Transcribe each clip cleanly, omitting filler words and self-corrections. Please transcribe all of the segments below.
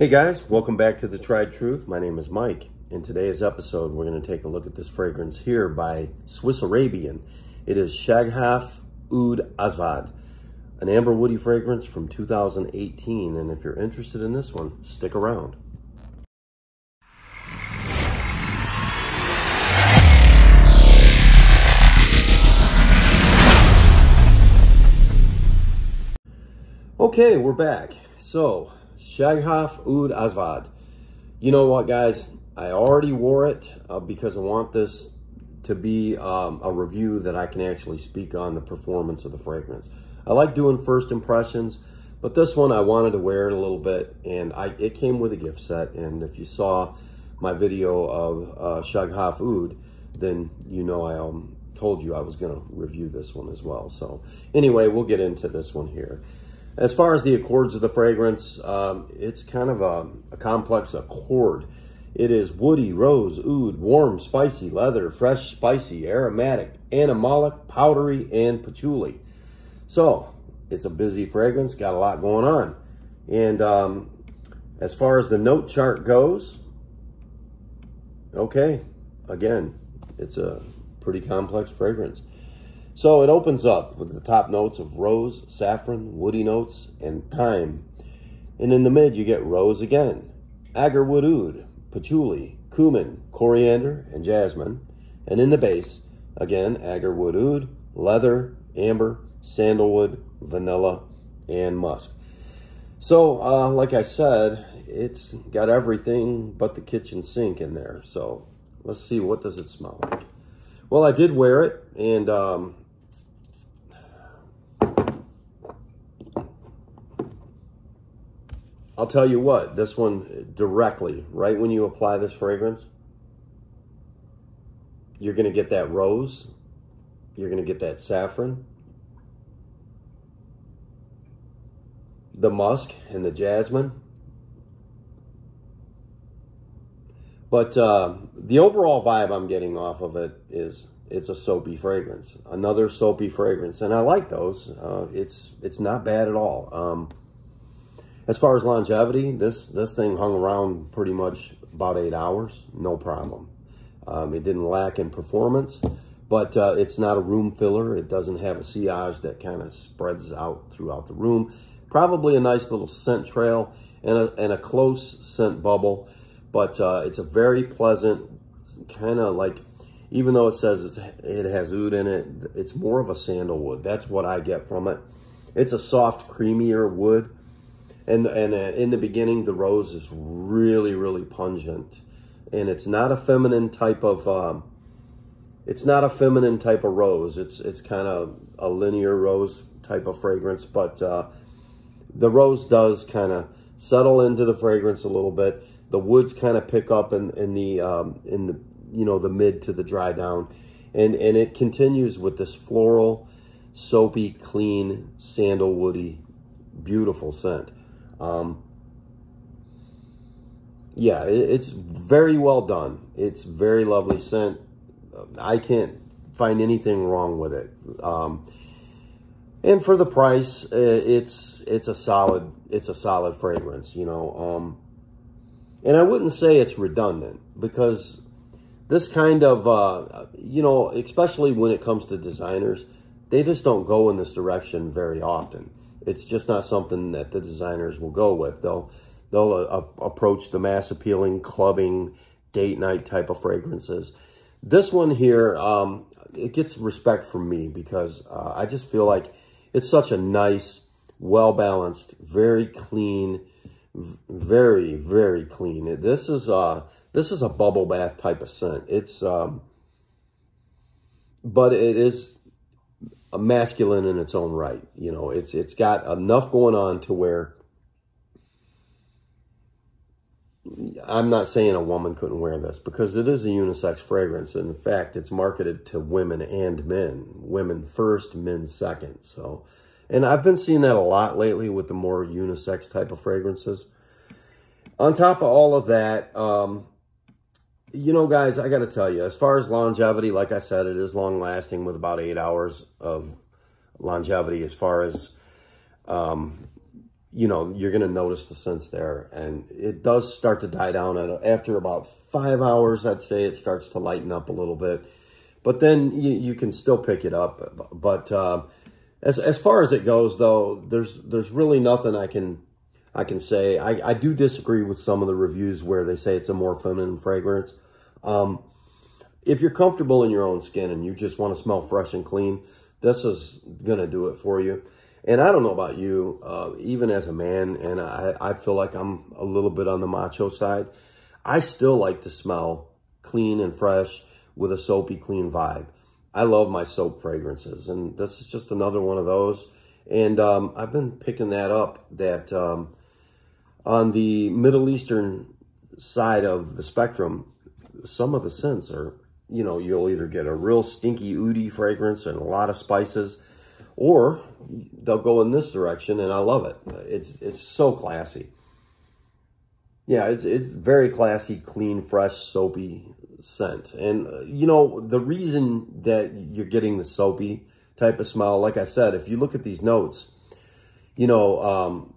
Hey guys, welcome back to The Tried Truth. My name is Mike. In today's episode, we're going to take a look at this fragrance here by Swiss Arabian. It is Shaghaf Oud Aswad, an amber woody fragrance from 2018. And if you're interested in this one, stick around. Okay, we're back. So, Shaghaf Oud Aswad. You know what, guys? I already wore it because I want this to be a review that I can actually speak on the performance of the fragrance. I like doing first impressions, but this one I wanted to wear it a little bit, and it came with a gift set. And if you saw my video of Shaghaf Oud, then you know I told you I was going to review this one as well. So anyway, we'll get into this one here. As far as the accords of the fragrance, it's kind of a complex accord. It is woody, rose, oud, warm, spicy, leather, fresh, spicy, aromatic, animalic, powdery, and patchouli. So it's a busy fragrance, got a lot going on. And as far as the note chart goes, okay, again, it's a pretty complex fragrance. So it opens up with the top notes of rose, saffron, woody notes, and thyme. And in the mid, you get rose again, agarwood oud, patchouli, cumin, coriander, and jasmine. And in the base, again, agarwood oud, leather, amber, sandalwood, vanilla, and musk. So, like I said, it's got everything but the kitchen sink in there. So let's see, what does it smell like? Well, I did wear it, and I'll tell you what, this one directly, right when you apply this fragrance, you're going to get that rose, you're going to get that saffron, the musk and the jasmine. But the overall vibe I'm getting off of it is it's a soapy fragrance, another soapy fragrance. And I like those. It's not bad at all. As far as longevity, this thing hung around pretty much about 8 hours, no problem. It didn't lack in performance, but it's not a room filler. It doesn't have a sillage that kind of spreads out throughout the room. Probably a nice little scent trail and a close scent bubble. But it's a very pleasant, kind of like, even though it says it has oud in it, it's more of a sandalwood. That's what I get from it. It's a soft, creamier wood. And in the beginning, the rose is really, really pungent. And it's not a feminine type of, rose. It's kind of a linear rose type of fragrance. But the rose does kind of settle into the fragrance a little bit. The woods kind of pick up in the the mid to the dry down, and it continues with this floral, soapy, clean, sandalwoody, beautiful scent. Yeah, it's very well done. It's very lovely scent. I can't find anything wrong with it. And for the price, it's a solid fragrance, you know. And I wouldn't say it's redundant, because this kind of, especially when it comes to designers, they just don't go in this direction very often. It's just not something that the designers will go with. They'll approach the mass appealing, clubbing, date night type of fragrances. This one here, it gets respect from me because I just feel like it's such a nice, well-balanced, very clean, very, very clean. This is a bubble bath type of scent. It's but it is a masculine in its own right. You know, it's got enough going on to where I'm not saying a woman couldn't wear this, because it is a unisex fragrance. In fact, it's marketed to women and men. Women first, men second. So, and I've been seeing that a lot lately with the more unisex type of fragrances. On top of all of that, you know, guys, I got to tell you, as far as longevity, like I said, it is long lasting with about 8 hours of longevity as far as you know, you're going to notice the scents there. And it does start to die down. After about 5 hours, I'd say it starts to lighten up a little bit. But then you can still pick it up. But as far as it goes, though, there's really nothing I can say. I do disagree with some of the reviews where they say it's a more feminine fragrance. If you're comfortable in your own skin and you just want to smell fresh and clean, this is going to do it for you. And I don't know about you, even as a man, and I feel like I'm a little bit on the macho side, I still like to smell clean and fresh with a soapy, clean vibe. I love my soap fragrances, and this is just another one of those. And I've been picking that up, that on the Middle Eastern side of the spectrum, some of the scents are, you know, you'll either get a real stinky, oody fragrance and a lot of spices, or they'll go in this direction, and I love it. It's so classy. Yeah, it's very classy, clean, fresh, soapy scent. And, you know, the reason that you're getting the soapy type of smell, like I said, if you look at these notes, you know,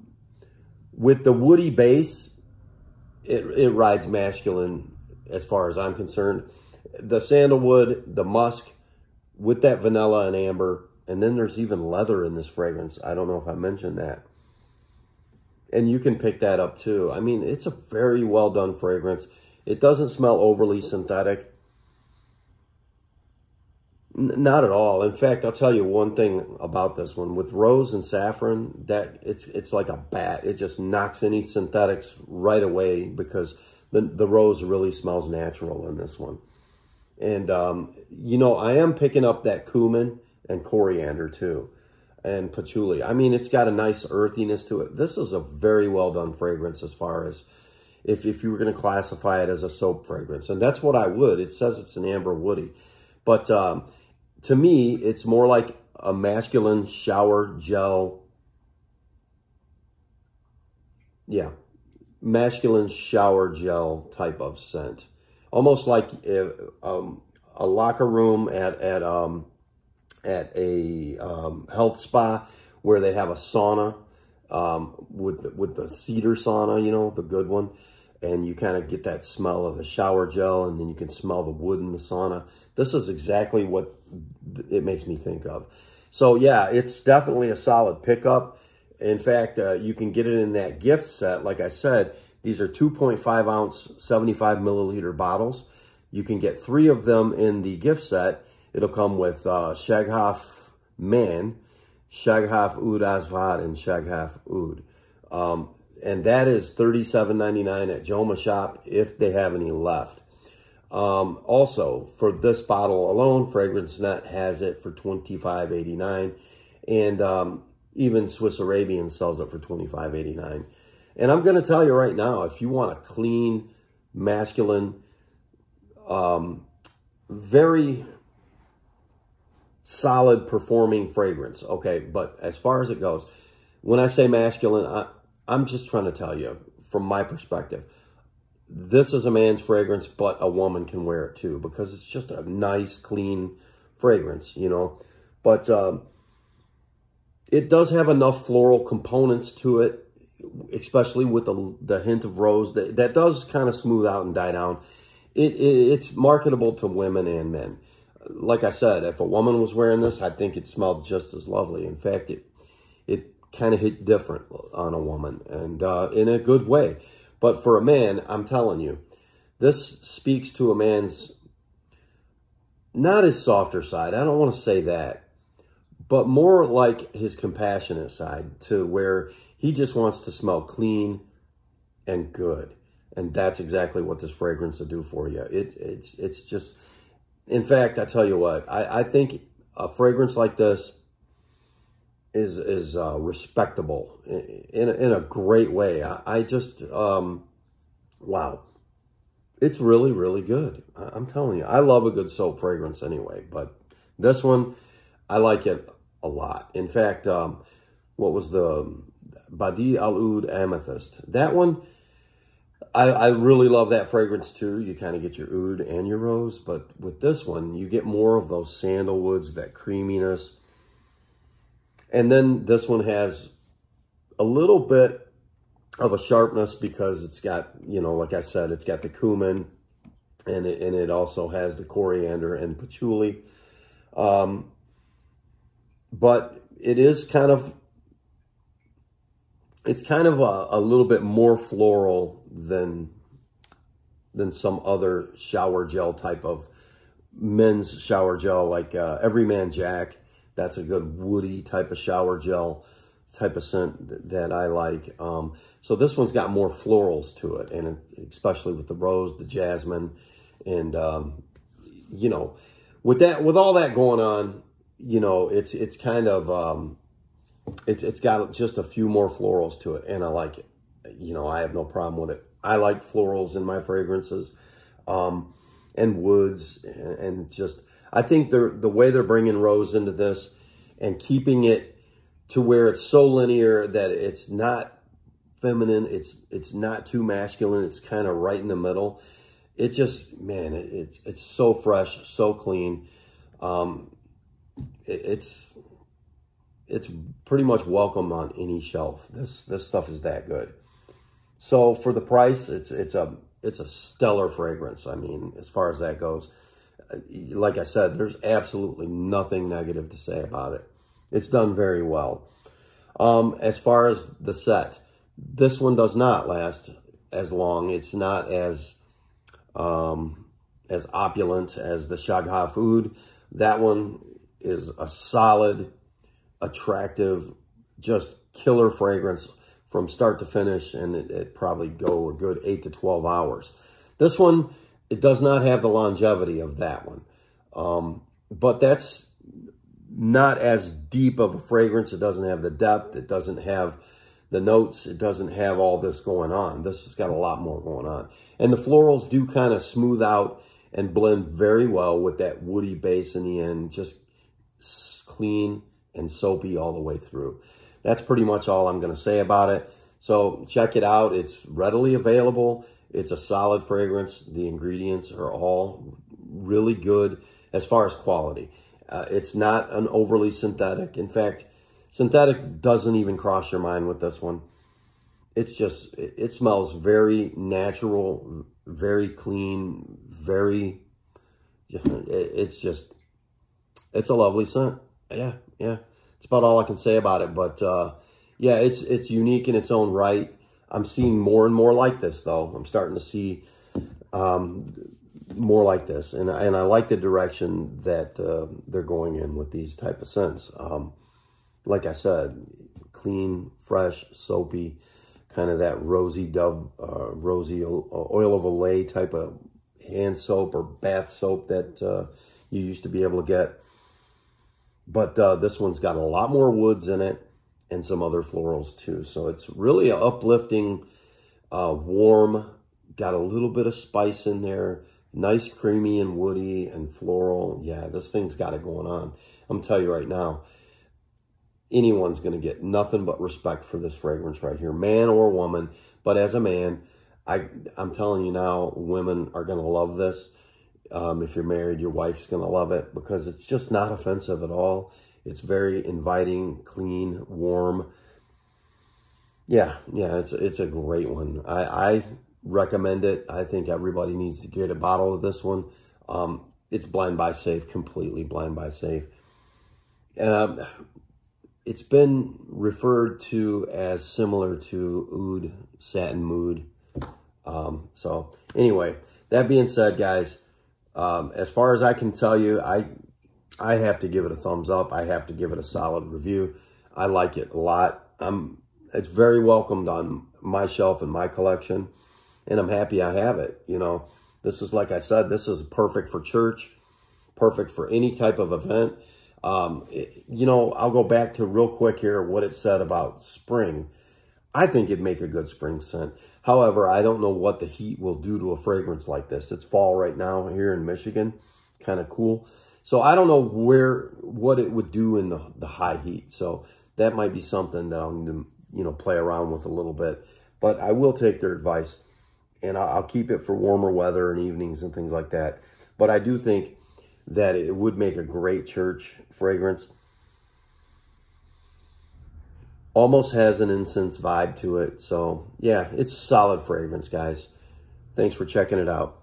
with the woody base, it rides masculine as far as I'm concerned. The sandalwood, the musk, with that vanilla and amber, and then there's even leather in this fragrance. I don't know if I mentioned that. And you can pick that up too. I mean, it's a very well done fragrance. It doesn't smell overly synthetic. Not at all. In fact, I'll tell you one thing about this one. With rose and saffron, that it's like a bat. It just knocks any synthetics right away, because the rose really smells natural in this one. And, you know, I am picking up that cumin and coriander too, and patchouli. I mean, it's got a nice earthiness to it. This is a very well done fragrance as far as if you were going to classify it as a soap fragrance. And that's what I would. It says it's an amber woody. But to me, it's more like a masculine shower gel. Yeah, masculine shower gel type of scent. Almost like a locker room at a health spa where they have a sauna with the cedar sauna, you know, the good one. And you kind of get that smell of the shower gel, and then you can smell the wood in the sauna. This is exactly what it makes me think of. So, yeah, it's definitely a solid pickup. In fact, you can get it in that gift set. Like I said, these are 2.5 ounce, 75 milliliter bottles. You can get 3 of them in the gift set. It'll come with Shaghaf Man, Shaghaf Oud Aswad, and Shaghaf Oud. And that is $37.99 at Joma Shop if they have any left. Also, for this bottle alone, Fragrance Net has it for $25.89. And even Swiss Arabian sells it for $25.89. And I'm going to tell you right now, if you want a clean, masculine, very solid performing fragrance, okay, but as far as it goes, when I say masculine, I'm just trying to tell you, from my perspective, this is a man's fragrance, but a woman can wear it too, because it's just a nice, clean fragrance, you know. But it does have enough floral components to it, especially with the hint of rose. That does kind of smooth out and die down. It's marketable to women and men. Like I said, if a woman was wearing this, I think it smelled just as lovely. In fact, it kind of hit different on a woman, and in a good way. But for a man, I'm telling you, this speaks to a man's, not his softer side, I don't want to say that, but more like his compassionate side, to where he just wants to smell clean and good. And that's exactly what this fragrance will do for you. It's just, in fact, I tell you what, I think a fragrance like this is respectable in a great way. I just, wow. It's really, really good. I'm telling you, I love a good soap fragrance anyway, but this one, I like it a lot. In fact, what was the Badi Al Oud Amethyst? That one, I really love that fragrance too. You kind of get your oud and your rose, but with this one, you get more of those sandalwoods, that creaminess. And then this one has a little bit of a sharpness because it's got, you know, like I said, it's got the cumin, and it also has the coriander and patchouli. But it is kind of, it's kind of a little bit more floral than some other shower gel type of men's shower gel, like Everyman Jack. That's a good woody type of shower gel type of scent that I like. So this one's got more florals to it, and especially with the rose, the jasmine, and you know, with all that going on, you know, it's kind of it's got just a few more florals to it, and I like it. You know, I have no problem with it. I like florals in my fragrances, and woods, and just, I think the way they're bringing rose into this and keeping it to where it's so linear that it's not feminine, it's not too masculine, it's kind of right in the middle. It just, man, it's so fresh, so clean. It's pretty much welcome on any shelf. This stuff is that good. So for the price, it's a stellar fragrance. I mean, as far as that goes, like I said, there's absolutely nothing negative to say about it. It's done very well. As far as the set, this one does not last as long. It's not as opulent as the Shaghaf Oud. That one is a solid, attractive, just killer fragrance from start to finish, and it probably go a good 8 to 12 hours. This one, it does not have the longevity of that one. But that's not as deep of a fragrance. It doesn't have the depth. It doesn't have the notes. It doesn't have all this going on. This has got a lot more going on. And the florals do kind of smooth out and blend very well with that woody base in the end. Just clean and soapy all the way through. That's pretty much all I'm going to say about it. So check it out. It's readily available. It's a solid fragrance. The ingredients are all really good as far as quality. It's not an overly synthetic. In fact, synthetic doesn't even cross your mind with this one. It's just, it smells very natural, very clean, very, it's just, it's a lovely scent. Yeah. It's about all I can say about it. But yeah, it's unique in its own right. I'm seeing more and more like this, though. I'm starting to see more like this, and I like the direction that they're going in with these type of scents. Like I said, clean, fresh, soapy, kind of that rosy oil of Olay type of hand soap or bath soap that you used to be able to get. But this one's got a lot more woods in it and some other florals too. So it's really an uplifting, warm, got a little bit of spice in there. Nice, creamy and woody and floral. Yeah, this thing's got it going on. I'm telling you right now, anyone's going to get nothing but respect for this fragrance right here, man or woman. But as a man, I'm telling you now, women are going to love this. If you're married, your wife's going to love it because it's just not offensive at all. It's very inviting, clean, warm. Yeah, it's a great one. I recommend it. I think everybody needs to get a bottle of this one. It's blind buy safe, completely blind buy safe. It's been referred to as similar to Oud Satin Mood. So anyway, that being said, guys, as far as I can tell you, I have to give it a thumbs up. I have to give it a solid review. I like it a lot. It's very welcomed on my shelf in my collection, and I'm happy I have it. You know, this is, like I said, this is perfect for church, perfect for any type of event. You know, I'll go back to real quick here what it said about spring. I think it'd make a good spring scent. However, I don't know what the heat will do to a fragrance like this. It's fall right now here in Michigan, kind of cool. So I don't know what it would do in the high heat. So that might be something that I'm going to, you know, play around with a little bit. But I will take their advice, and I'll keep it for warmer weather and evenings and things like that. But I do think that it would make a great church fragrance. almost has an incense vibe to it. So yeah, it's solid fragrance, guys. Thanks for checking it out.